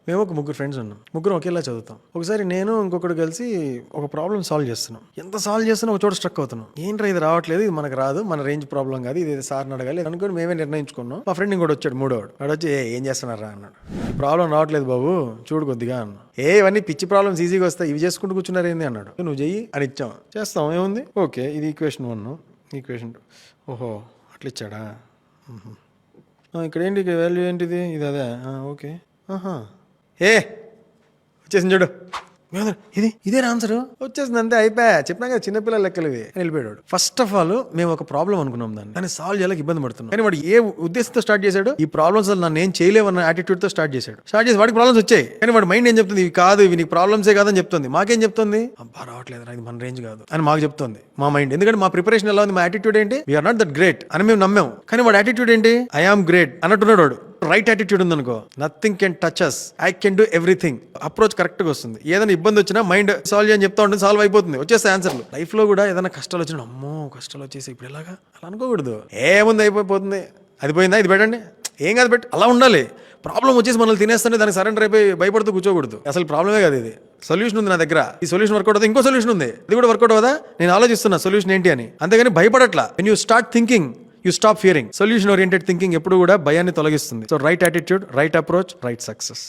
మేము ఒక ముగ్గురు ఫ్రెండ్స్ ఉన్నాం, ముగ్గురు ఒకేలా చదువుతాం. ఒకసారి నేను ఇంకొకటి కలిసి ఒక ప్రాబ్లం సాల్వ్ చేస్తున్నాం. ఎంత సాల్వ్ చేస్తున్నా ఒక చోట స్ట్రక్ అవుతున్నాం. ఏంట్రా ఇది రావట్లేదు, ఇది మనకు రాదు, మన రేంజ్ ప్రాబ్లం కాదు, ఇది సార్ని అడగాలి అనుకుని మేమే నిర్ణయించుకున్నాం. మా ఫ్రెండ్ ఇంకోటి వచ్చాడు, మూడోవాడు. వాడు వచ్చి ఏం చేస్తున్నారా అన్నాడు. ప్రాబ్లం రావట్లేదు బాబు చూడు కొద్దిగా అన్న. ఇవన్నీ పిచ్చి ప్రాబ్లమ్స్ ఈజీగా వస్తాయి, ఇవి చేసుకుంటూ కూర్చున్నారు ఏంది అన్నాడు. నువ్వు చెయ్యి అని ఇచ్చాం, చేస్తాం ఏముంది. ఓకే ఇది ఈక్వేషన్ 1, ఈక్వేషన్ 2. ఓహో అట్లా ఇచ్చాడా. ఇక్కడ ఏంటి, ఇక్కడ వాల్యూ ఏంటిది, ఇది అదే. ఓకే వచ్చేసింది చూడు, ఇదే ఆన్సర్ వచ్చేసింది, అంతే అయిపోయా. చెప్పినా కదా చిన్నపిల్లల లెక్కలు ఇవి అని వెళ్ళిపోయాడు. ఫస్ట్ ఆఫ్ ఆల్ మేము ఒక ప్రాబ్లం అనుకున్నాం, దాన్ని సాల్వ్ చేయడానికి ఇబ్బంది పడుతున్నాం. కానీ వాడు ఏ ఉద్దేశంతో స్టార్ట్ చేశాడు, ఈ ప్రాబ్లమ్స్ నన్ను ఏం చేయలేవన్న యాటిట్యూడ్ తో స్టార్ట్ చేసి వాడికి ప్రాబ్లమ్స్ వచ్చాయి. కానీ వాడి మైండ్ ఏం చెప్తుంది, ఇవి కాదు, ఇవి నీకు ప్రాబ్లమ్సే కాదని చెప్తుంది. మాకేం చెప్తుంది, అబ్బా రావట్లేదు ఇది మన రేంజ్ కాదు అని మాకు చెప్తుంది మా మైండ్. ఎందుకంటే మా ప్రిపరేషన్ ఎలా ఉంది, మా యాటిట్యూడ్ ఏంటి, వీఆర్ నాట్ దట్ గ్రేట్ అని మేము నమ్మాం. కానీ వాడు యాటిట్యూడ్ ఏంటి, ఐ ఆమ్ గ్రేట్ అన్నట్టున్నాడు వాడు. రైట్ యాటిట్యూడ్ ఉందనుకో, nothing can touch us, I can do everything. Approach correct గా వస్తుంది. ఏదైనా ఇబ్బంది వచ్చినా మైండ్ సాల్వ్ చేయని చెప్తా ఉంటుంది, సాల్వ్ అయిపోతుంది, వచ్చేస్తాయి ఆన్సర్లు. లైఫ్ లో కూడా ఏదైనా కష్టాలు వచ్చినా అమ్మో కష్టాలు వచ్చేసి ఇప్పుడు ఎలాగా అలా అనుకోకూడదు. ఏముంది అయిపోతుంది, అది పోయిందా ఇది పెట్టండి, ఏం కాదు పెట్టి అలా ఉండాలి. ప్రాబ్లం వచ్చేసి మనల్ని తినేస్తుంటే దానికి సరెండర్ అయిపోయి భయపడుతూ కూర్చోకూడదు. అసలు ప్రాబ్లమే కాదు, ఇది సొల్యూషన్ ఉంది నా దగ్గర, ఈ సొల్యూషన్ వర్కౌట్ అవుతుంది, ఇంకో సొల్యూషన్ ఉంది, ఇది కూడా వర్కౌట్ అవుదా, నేను ఆలోచిస్తున్నా సొల్యూషన్ ఏంటి అని. అంతేగాని భయపడట్లా. When you start thinking you stop fearing. Solution oriented thinking ఎప్పుడు కూడా భయాన్ని తొలగిస్తుంది. So right attitude, right approach, right success.